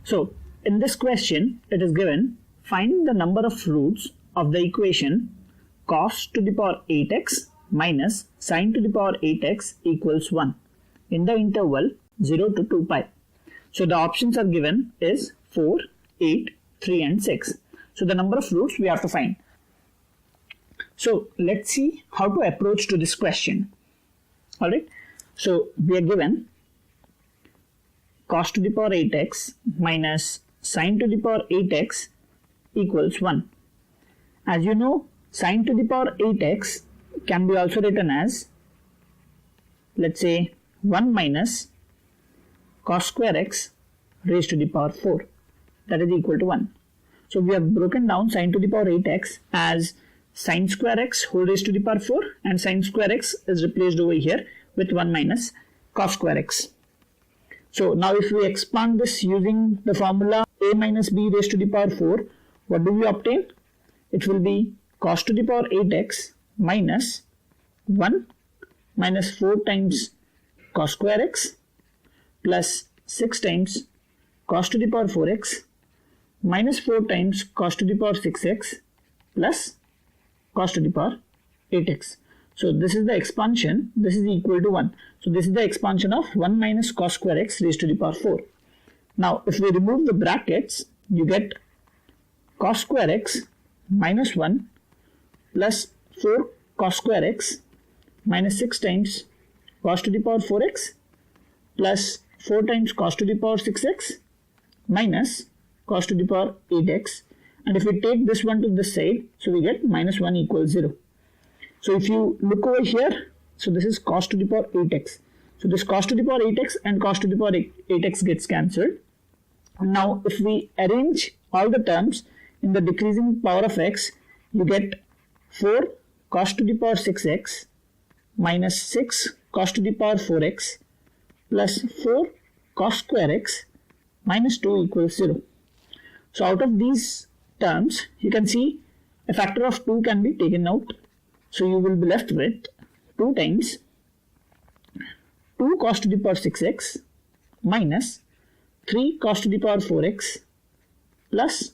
So in this question, it is given, find the number of roots of the equation cos to the power 8x minus sin to the power 8x equals 1 in the interval 0 to 2 pi. So the options are given is 4, 8, 3 and 6. So the number of roots we have to find. So let's see how to approach to this question. Alright, so we are given cos to the power 8x minus sin to the power 8x equals 1. As you know, sin to the power 8x can be also written as, let's say, 1 minus cos square x raised to the power 4, that is equal to 1. So we have broken down sin to the power 8x as sin square x whole raised to the power 4, and sin square x is replaced over here with 1 minus cos square x. So now if we expand this using the formula a minus b raised to the power 4, what do we obtain? It will be cos to the power 8x minus 1 minus 4 times cos square x plus 6 times cos to the power 4x minus 4 times cos to the power 6x plus cos to the power 8x. So this is the expansion, this is equal to 1. So this is the expansion of 1 minus cos square x raised to the power 4. Now if we remove the brackets, you get cos square x minus 1 plus 4 cos square x minus 6 times cos to the power 4x plus 4 times cos to the power 6x minus cos to the power 8x, and if we take this one to this side, so we get minus 1 equals 0. So if you look over here, so this is cos to the power 8x. So this cos to the power 8x and cos to the power 8x gets cancelled. Now if we arrange all the terms in the decreasing power of x, you get 4 cos to the power 6x minus 6 cos to the power 4x plus 4 cos square x minus 2 equals 0. So out of these terms, you can see a factor of 2 can be taken out. So you will be left with 2 times 2 cos to the power 6x minus 3 cos to the power 4x plus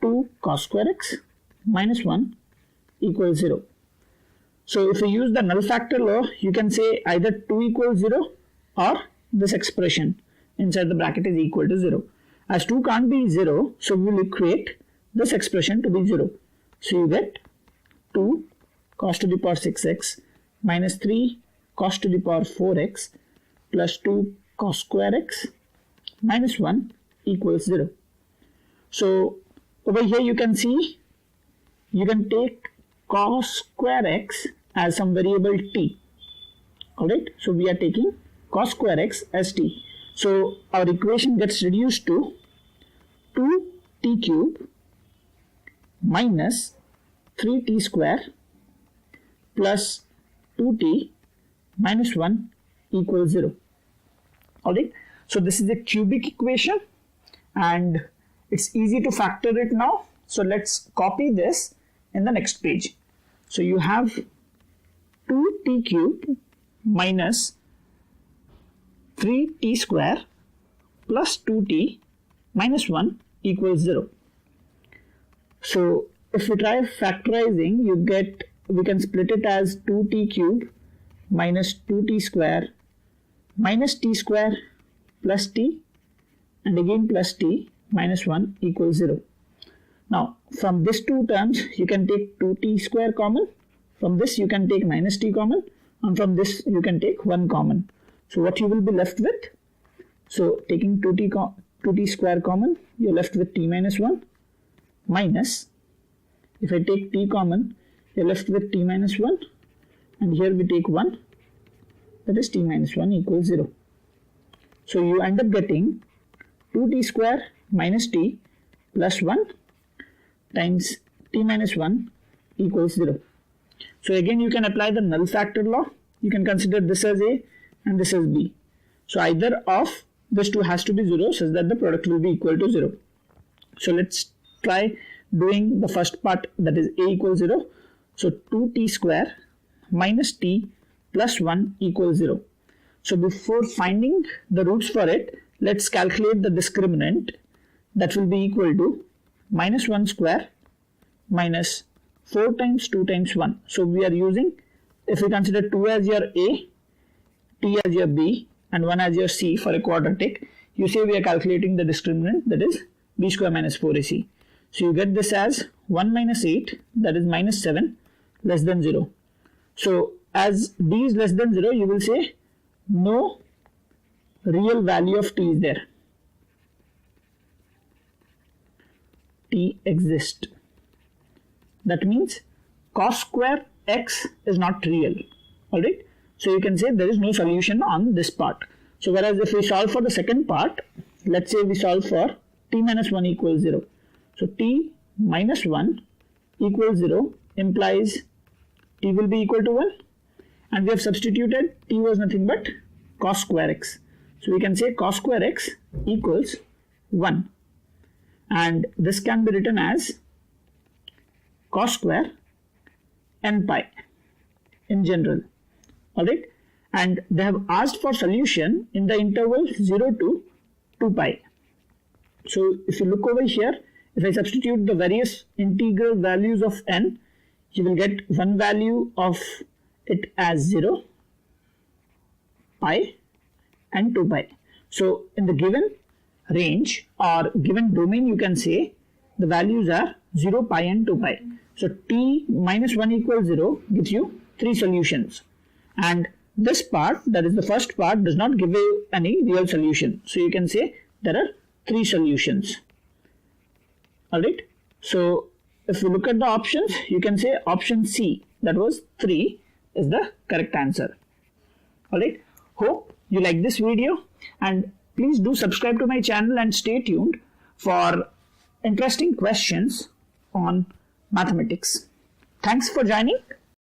2 cos square x minus 1 equals 0. So if you use the null factor law, you can say either 2 equals 0 or this expression inside the bracket is equal to 0. As 2 can't be 0, so we will equate this expression to be 0. So you get 2 cos to the power 6x minus 3 cos to the power 4x plus 2 cos square x minus 1 equals 0. So over here you can see you can take cos square x as some variable t. Alright, so we are taking cos square x as t. So our equation gets reduced to 2t cube minus 3t square plus 2t minus 1 equals 0. Alright, so this is the cubic equation and it's easy to factor it now. So let's copy this in the next page. So you have 2t cube minus 3t square plus 2t minus 1 equals 0. So if we try factorizing, you get, we can split it as 2t cube minus 2t square minus t square plus t and again plus t minus 1 equals 0. Now from these two terms you can take 2t square common, from this you can take minus t common, and from this you can take 1 common. So what you will be left with, so taking 2t square common, you are left with t minus 1 minus, if I take t common, you are left with t minus 1, and here we take 1, that is t minus 1 equals 0. So you end up getting 2t square minus t plus 1 times t minus 1 equals 0. So again you can apply the null factor law. You can consider this as a and this as b. So either of this two has to be 0 such that the product will be equal to 0. So let's try doing the first part, that is a equals 0. So 2t square minus t plus 1 equals 0. So before finding the roots for it, let's calculate the discriminant. That will be equal to minus 1 square minus 4 times 2 times 1. So we are using, if we consider 2 as your A, T as your B, and 1 as your C for a quadratic, you say we are calculating the discriminant, that is B square minus 4AC. So you get this as 1 minus 8, that is minus 7, less than 0. So as D is less than 0, you will say no real value of T is there. T exists. That means cos square x is not real. Alright. So you can say there is no solution on this part. So whereas if we solve for the second part, let's say we solve for t minus 1 equals 0. So t minus 1 equals 0 implies t will be equal to 1. And we have substituted t was nothing but cos square x. So we can say cos square x equals 1. And this can be written as cos square n pi in general. Alright. And they have asked for solution in the interval 0 to 2 pi. So if you look over here, if I substitute the various integral values of n, you will get one value of it as 0, pi, and 2 pi. So in the given range or given domain, you can say the values are 0, pi, and 2 pi. So t minus 1 equals 0 gives you 3 solutions. And this part, that is the first part, does not give you any real solution. So you can say there are 3 solutions. Alright. So if we look at the options, you can say option C, that was 3, is the correct answer. Alright. Hope you like this video, and please do subscribe to my channel and stay tuned for interesting questions on mathematics. Thanks for joining.